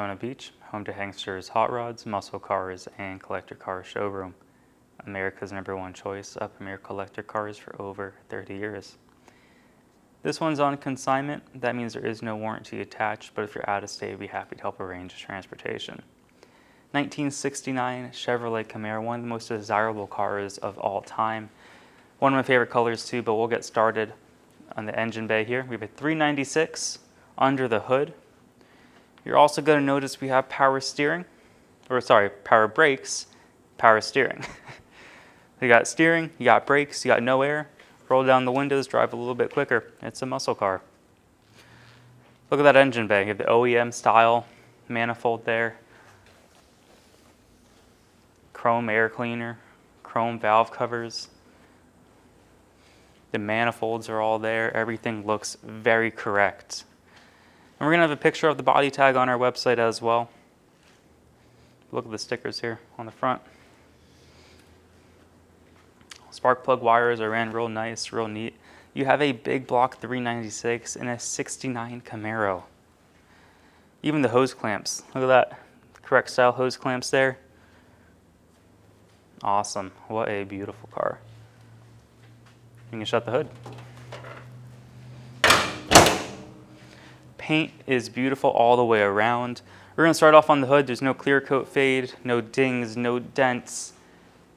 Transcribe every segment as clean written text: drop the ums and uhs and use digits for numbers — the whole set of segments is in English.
Daytona Beach, home to Hanksters hot rods, muscle cars, and collector car showroom. America's #1 choice of premier collector cars for over 30 years. This one's on consignment. That means there is no warranty attached, but if you're out of state, we'd be happy to help arrange transportation. 1969 Chevrolet Camaro, one of the most desirable cars of all time. One of my favorite colors too, but we'll get started on the engine bay here. We have a 396 under the hood. You're also going to notice we have power brakes, power steering. You got steering, you got brakes, you got no air. Roll down the windows, drive a little bit quicker. It's a muscle car. Look at that engine bay. You have the OEM style manifold there. Chrome air cleaner, chrome valve covers. The manifolds are all there. Everything looks very correct. And we're going to have a picture of the body tag on our website as well. Look at the stickers here on the front. Spark plug wires are in real nice, real neat. You have a big block 396 in a 69 Camaro. Even the hose clamps. Look at that. Correct style hose clamps there. Awesome. What a beautiful car. You can shut the hood. Paint is beautiful all the way around. We're going to start off on the hood. There's no clear coat fade, no dings, no dents,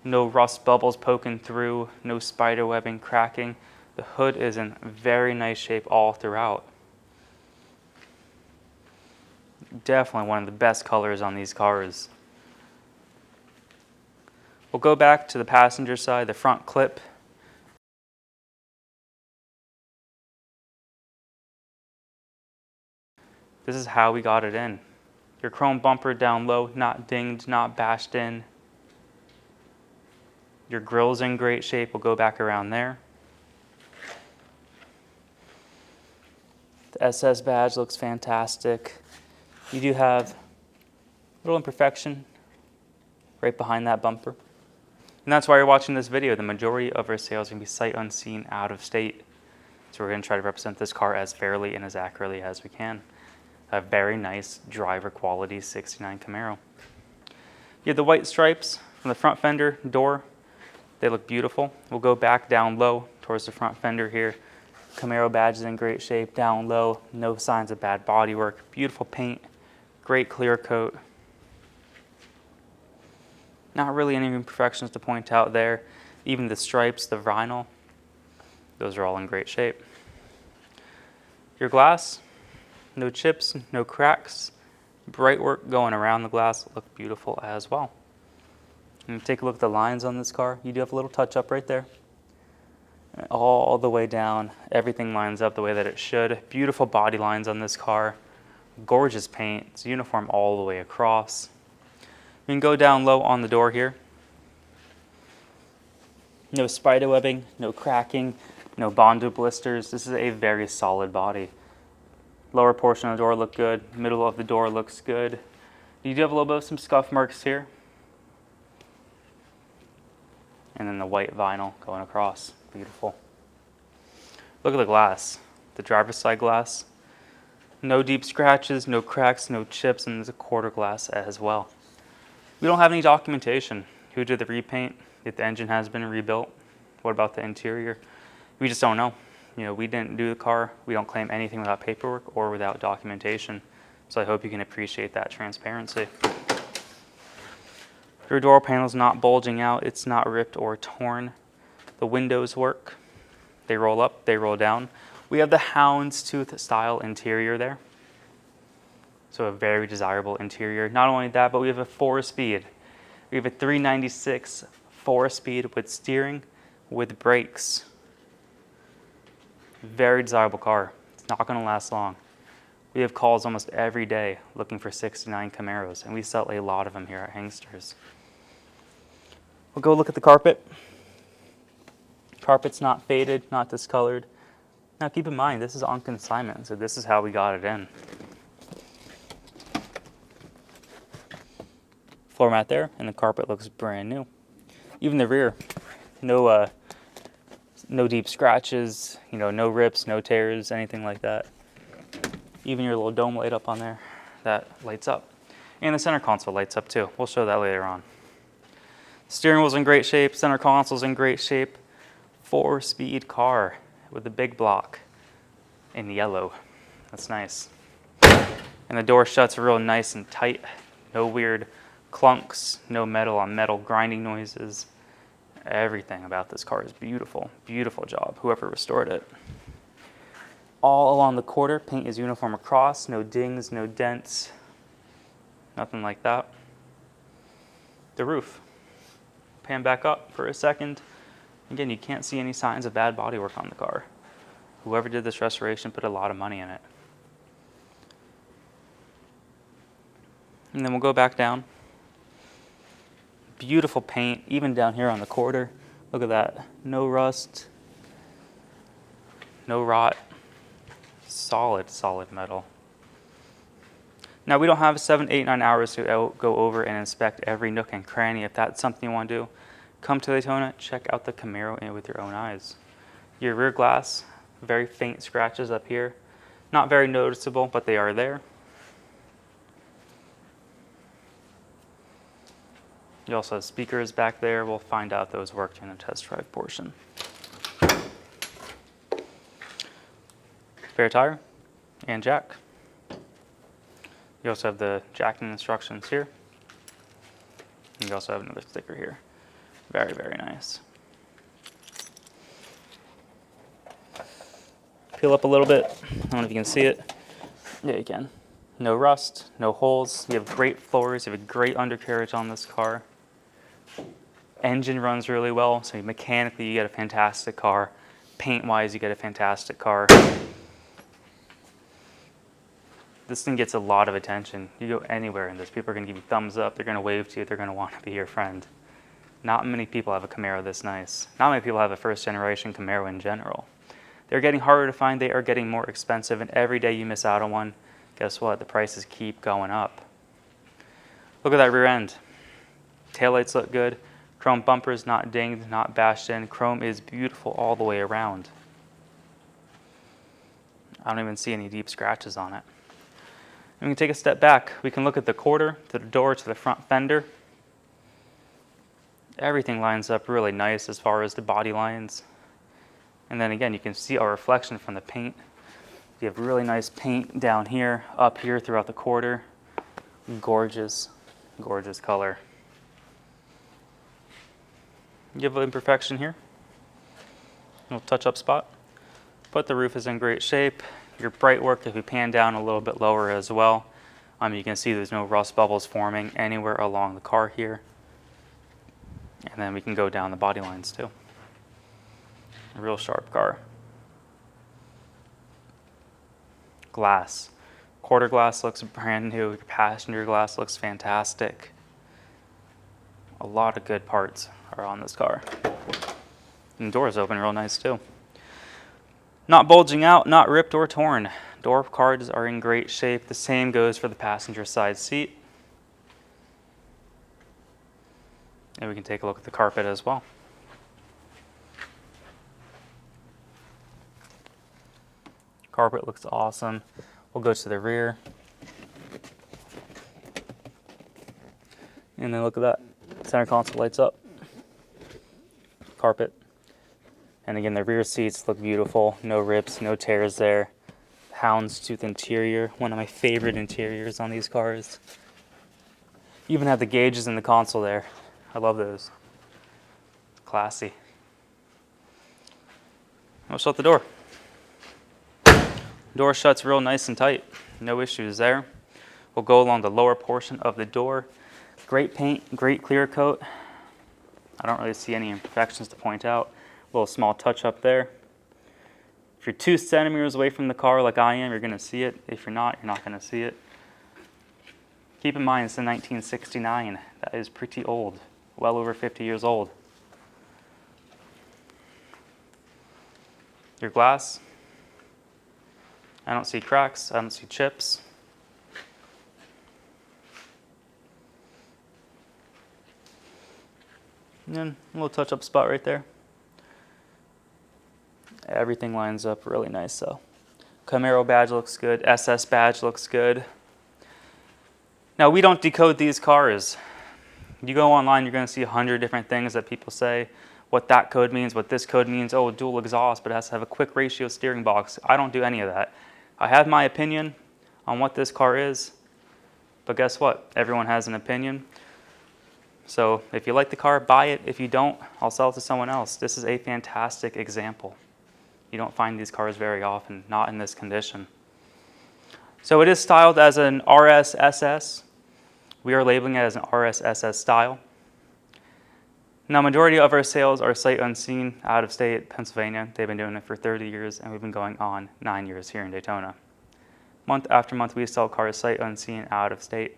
no rust bubbles poking through, no spider webbing cracking. The hood is in very nice shape all throughout. Definitely one of the best colors on these cars. We'll go back to the passenger side, the front clip. This is how we got it in. Your chrome bumper down low, not dinged, not bashed in. Your grill's in great shape. We'll go back around there. The SS badge looks fantastic. You do have a little imperfection right behind that bumper. And that's why you're watching this video. The majority of our sales are going to be sight unseen out of state. So we're going to try to represent this car as fairly and as accurately as we can. A very nice driver quality 69 Camaro. You have the white stripes from the front fender door. They look beautiful. We'll go back down low towards the front fender here. Camaro badge is in great shape down low. No signs of bad bodywork. Beautiful paint. Great clear coat. Not really any imperfections to point out there. Even the stripes, the vinyl, those are all in great shape. Your glass, no chips, no cracks. Bright work going around the glass. Look beautiful as well. And take a look at the lines on this car. You do have a little touch up right there. All the way down, everything lines up the way that it should. Beautiful body lines on this car. Gorgeous paint. It's uniform all the way across. We can go down low on the door here. No spider webbing, no cracking, no Bondo blisters. This is a very solid body. Lower portion of the door look good. Middle of the door looks good. You do have a little bit of some scuff marks here. And then the white vinyl going across. Beautiful. Look at the glass. The driver's side glass. No deep scratches, no cracks, no chips, and there's a quarter glass as well. We don't have any documentation. Who did the repaint? If the engine has been rebuilt? What about the interior? We just don't know. You know, we didn't do the car. We don't claim anything without paperwork or without documentation. So I hope you can appreciate that transparency. Your door panel's not bulging out. It's not ripped or torn. The windows work. They roll up, they roll down. We have the houndstooth style interior there. So a very desirable interior. Not only that, but we have a 4-speed. We have a 396 4-speed with steering, with brakes. Very desirable car. It's not going to last long. We have calls almost every day looking for 69 Camaros, and we sell a lot of them here at Hanksters. We'll go look at the carpet. Carpet's not faded, not discolored. Now keep in mind, this is on consignment, so this is how we got it in. Floor mat there, and the carpet looks brand new. Even the rear, no deep scratches, no rips, no tears, anything like that. Even your little dome light up on there, that lights up. And the center console lights up too. We'll show that later on. Steering wheel's in great shape, center console's in great shape. 4-speed car with a big block in yellow. That's nice. And the door shuts real nice and tight. No weird clunks, no metal on metal grinding noises. Everything about this car is beautiful. Beautiful job, whoever restored it. All along the quarter, paint is uniform across. No dings, no dents, nothing like that. The roof. Pan back up for a second. Again, you can't see any signs of bad bodywork on the car. Whoever did this restoration put a lot of money in it. And then we'll go back down. Beautiful paint, even down here on the quarter. Look at that. No rust, no rot. Solid, solid metal. Now, we don't have 7, 8, 9 hours to go over and inspect every nook and cranny. If that's something you want to do, come to Daytona, check out the Camaro with your own eyes. Your rear glass, very faint scratches up here. Not very noticeable, but they are there. You also have speakers back there. We'll find out those worked in the test drive portion. Spare tire and jack. You also have the jacking instructions here. And you also have another sticker here. Very, very nice. Peel up a little bit. I don't know if you can see it. Yeah, you can. No rust, no holes. You have great floors. You have a great undercarriage on this car. Engine runs really well, so mechanically you get a fantastic car. Paint-wise, you get a fantastic car. This thing gets a lot of attention. You go anywhere in this, people are going to give you thumbs up. They're going to wave to you. They're going to want to be your friend. Not many people have a Camaro this nice. Not many people have a first-generation Camaro in general. They're getting harder to find. They are getting more expensive, and every day you miss out on one, guess what? The prices keep going up. Look at that rear end. Taillights look good. Chrome bumpers not dinged, not bashed in. Chrome is beautiful all the way around. I don't even see any deep scratches on it. And we can take a step back. We can look at the quarter, to the door, to the front fender. Everything lines up really nice as far as the body lines. And then again, you can see our reflection from the paint. You have really nice paint down here, up here throughout the quarter. Gorgeous, gorgeous color. You have an imperfection here. A little touch-up spot. But the roof is in great shape. Your bright work, if you pan down a little bit lower as well, you can see there's no rust bubbles forming anywhere along the car here. And then we can go down the body lines too. A real sharp car. Glass. Quarter glass looks brand new. Your passenger glass looks fantastic. A lot of good parts are on this car. And the doors open real nice too. Not bulging out, not ripped or torn. Door cards are in great shape. The same goes for the passenger side seat. And we can take a look at the carpet as well. Carpet looks awesome. We'll go to the rear. And then look at that. Center console lights up. Carpet. And again, the rear seats look beautiful. No rips, no tears there. Houndstooth interior. One of my favorite interiors on these cars. You even have the gauges in the console there. I love those. Classy. I'll shut the door. Door shuts real nice and tight. No issues there. We'll go along the lower portion of the door. Great paint, great clear coat. I don't really see any imperfections to point out. A little small touch up there. If you're 2 centimeters away from the car like I am, you're going to see it. If you're not going to see it. Keep in mind, it's a 1969. That is pretty old. Well over 50 years old. Your glass. I don't see cracks. I don't see chips. And then a little touch-up spot right there. Everything lines up really nice though. Camaro badge looks good. SS badge looks good. Now, we don't decode these cars. You go online, you're going to see 100 different things that people say, what that code means, what this code means. Oh, dual exhaust, but it has to have a quick ratio steering box. I don't do any of that. I have my opinion on what this car is, but guess what? Everyone has an opinion. So if you like the car, buy it. If you don't, I'll sell it to someone else. This is a fantastic example. You don't find these cars very often, not in this condition. So it is styled as an RSSS. We are labeling it as an RSSS style. Now, majority of our sales are sight unseen, out of state, Pennsylvania. They've been doing it for 30 years, and we've been going on 9 years here in Daytona. Month after month, we sell cars sight unseen, out of state.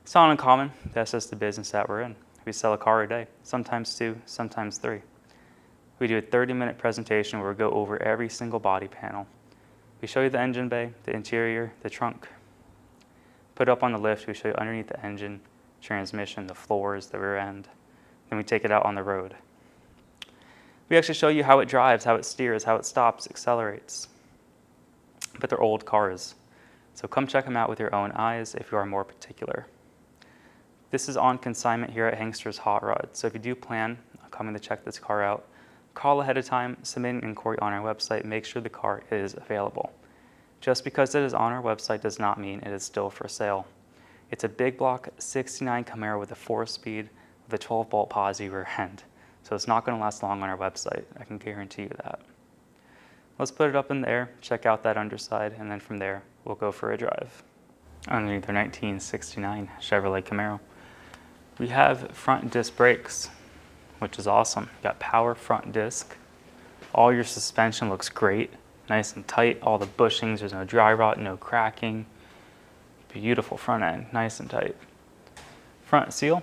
It's not uncommon. That's just the business that we're in. We sell a car a day, sometimes 2, sometimes 3. We do a 30-minute presentation where we go over every single body panel. We show you the engine bay, the interior, the trunk. Put it up on the lift, we show you underneath the engine, transmission, the floors, the rear end. Then we take it out on the road. We actually show you how it drives, how it steers, how it stops, accelerates. But they're old cars. So come check them out with your own eyes if you are more particular. This is on consignment here at Hanksters Hot Rod. So if you do plan on coming to check this car out, call ahead of time, submit an inquiry on our website, make sure the car is available. Just because it is on our website does not mean it is still for sale. It's a big block 69 Camaro with a 4-speed with a 12-bolt posi rear end. So it's not going to last long on our website. I can guarantee you that. Let's put it up in the air, check out that underside, and then from there, we'll go for a drive. Underneath our 1969 Chevrolet Camaro. We have front disc brakes, which is awesome. You got power front disc. All your suspension looks great, nice and tight. All the bushings, there's no dry rot, no cracking. Beautiful front end, nice and tight. Front seal,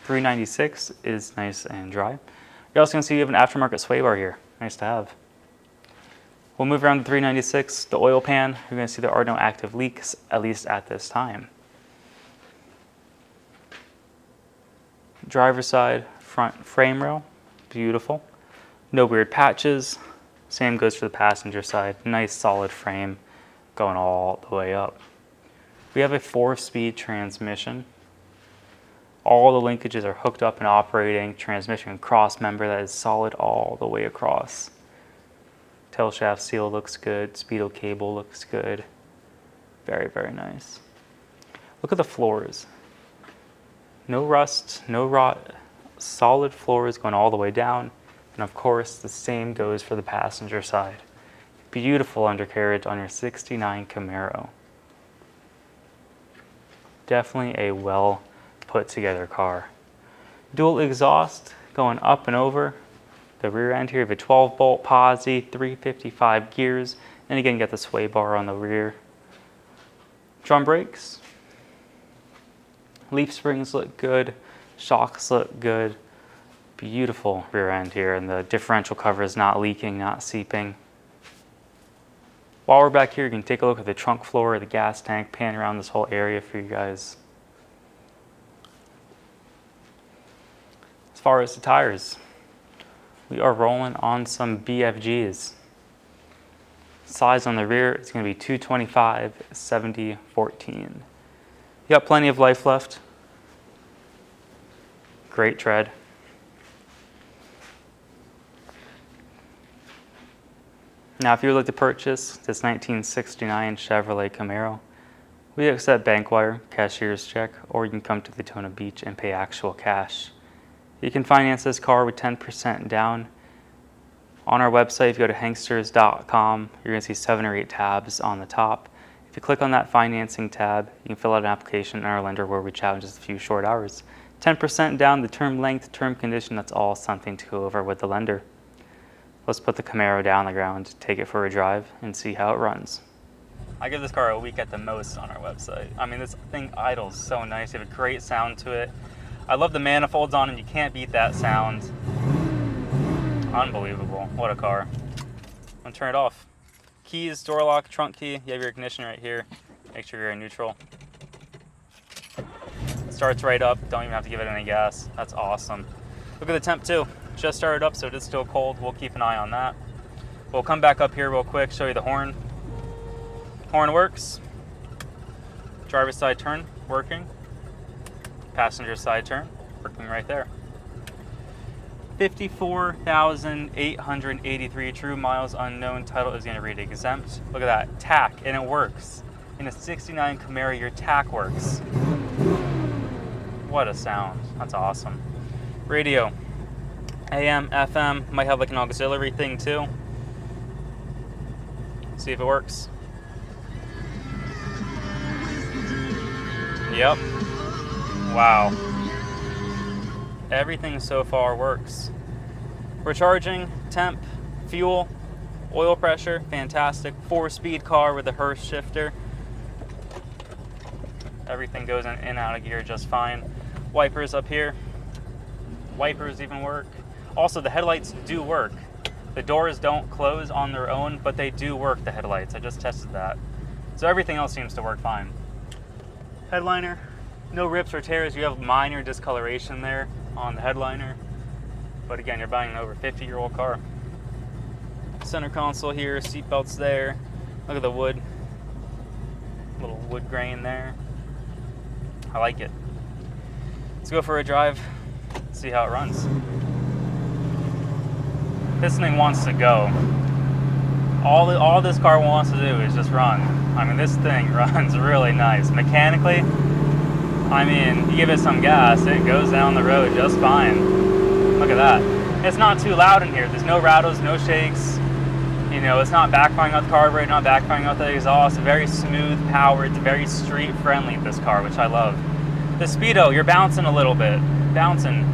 396 is nice and dry. You're also going to see you have an aftermarket sway bar here. Nice to have. We'll move around to 396, the oil pan. You're going to see there are no active leaks, at least at this time. Driver's side, front frame rail, beautiful. No weird patches. Same goes for the passenger side. Nice solid frame going all the way up. We have a 4-speed transmission. All the linkages are hooked up and operating. Transmission cross member that is solid all the way across. Tail shaft seal looks good. Speedo cable looks good. Very, very nice. Look at the floors. No rust, no rot. Solid floors going all the way down. And of course, the same goes for the passenger side. Beautiful undercarriage on your 69 Camaro. Definitely a well put together car. Dual exhaust going up and over. The rear end here, you have a 12-bolt posi, 355 gears. And again, you got the sway bar on the rear. Drum brakes. Leaf springs look good. Shocks look good. Beautiful rear end here, and the differential cover is not leaking, not seeping. While we're back here, you can take a look at the trunk floor, the gas tank, pan around this whole area for you guys. As far as the tires, we are rolling on some BFGs. Size on the rear is going to be 225, 70, 14. You got plenty of life left. Great tread. Now, if you would like to purchase this 1969 Chevrolet Camaro, we accept bank wire, cashier's check, or you can come to Daytona Beach and pay actual cash. You can finance this car with 10% down. On our website, if you go to hanksters.com, you're going to see 7 or 8 tabs on the top. If you click on that financing tab, you can fill out an application in our lender where we challenge just a few short hours. 10% down, the term length, term condition, that's all something to go over with the lender. Let's put the Camaro down on the ground, take it for a drive, and see how it runs. I give this car a week at the most on our website. I mean, this thing idles so nice. You have a great sound to it. I love the manifolds on it. You can't beat that sound. Unbelievable. What a car. I'm gonna turn it off. Keys, door lock, trunk key. You have your ignition right here. Make sure you're in neutral. It starts right up. Don't even have to give it any gas. That's awesome. Look at the temp too. Just started up, so it is still cold. We'll keep an eye on that. We'll come back up here real quick, show you the horn. Horn works. Driver's side turn, working. Passenger side turn, working right there. 54,883 true miles unknown. Title is going to read exempt. Look at that, tack, and it works. In a 69 Camaro, your tack works. What a sound, that's awesome. Radio, AM, FM, might have like an auxiliary thing too. See if it works. Yep. Wow. Everything so far works. Recharging, temp, fuel, oil pressure, fantastic. 4-speed car with a Hurst shifter. Everything goes in and out of gear just fine. Wipers up here. Wipers even work. Also, the headlights do work. The doors don't close on their own, but they do work, the headlights. I just tested that. So everything else seems to work fine. Headliner, no rips or tears. You have minor discoloration there on the headliner. But again, you're buying an over 50-year-old car. Center console here, seat belts there. Look at the wood. Little wood grain there. I like it. Let's go for a drive, see how it runs. This thing wants to go. All this car wants to do is just run. I mean, this thing runs really nice. Mechanically, I mean, you give it some gas, it goes down the road just fine. Look at that. It's not too loud in here. There's no rattles, no shakes. You know, it's not backfiring out the carburetor, not backfiring out the exhaust. Very smooth power. It's very street friendly, this car, which I love. The speedo, you're bouncing a little bit, bouncing,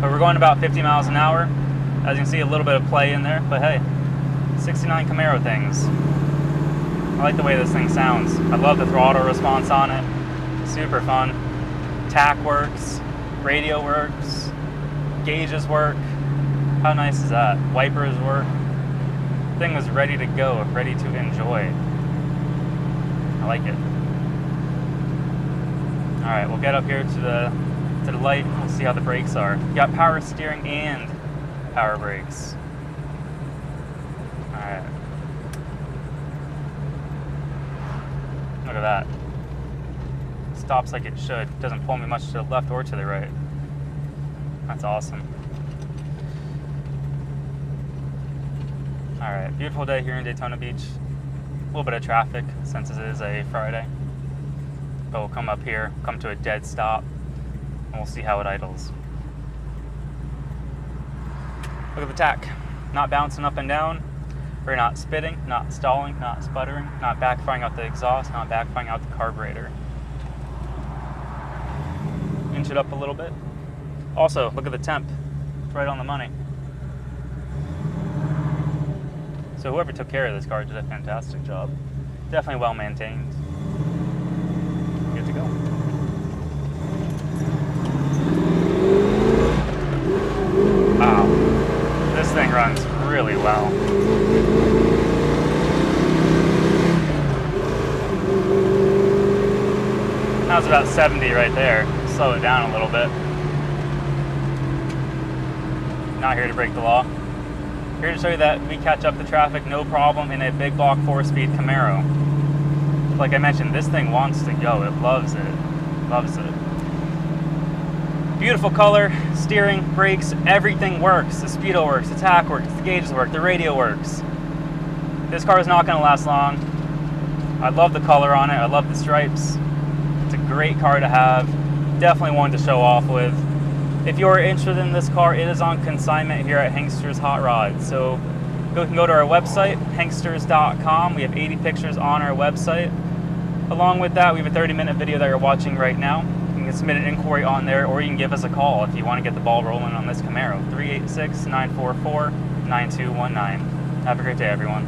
but we're going about 50 miles an hour. As you can see, a little bit of play in there, but hey, 69 Camaro things. I like the way this thing sounds. I love the throttle response on it. Super fun. Tack works, radio works, gauges work. How nice is that? Wipers work. Thing was ready to go, ready to enjoy. I like it. All right, we'll get up here to the light. We'll see how the brakes are. You got power steering and power brakes. All right. Look at that. Stops like it should. Doesn't pull me much to the left or to the right. That's awesome. All right, beautiful day here in Daytona Beach. A little bit of traffic since it is a Friday. But we'll come up here, come to a dead stop, and we'll see how it idles. Look at the tack. Not bouncing up and down. We're not spitting, not stalling, not sputtering, not backfiring out the exhaust, not backfiring out the carburetor. Inch it up a little bit. Also, look at the temp. It's right on the money. So whoever took care of this car did a fantastic job. Definitely well maintained. Good to go. Wow. This thing runs really well. That was about 70 right there. Slow it down a little bit. Not here to break the law. Here to show you that we catch up the traffic no problem in a big block 4-speed Camaro. Like I mentioned, this thing wants to go. It loves it. Loves it. Beautiful color, steering, brakes, everything works. The speedo works, the tack works, the gauges work, the radio works. This car is not going to last long. I love the color on it. I love the stripes. It's a great car to have. Definitely one to show off with. If you're interested in this car, it is on consignment here at Hanksters Hot Rods. So you can go to our website, hanksters.com. We have 80 pictures on our website. Along with that, we have a 30-minute video that you're watching right now. You can submit an inquiry on there, or you can give us a call if you want to get the ball rolling on this Camaro. 386-944-9219. Have a great day, everyone.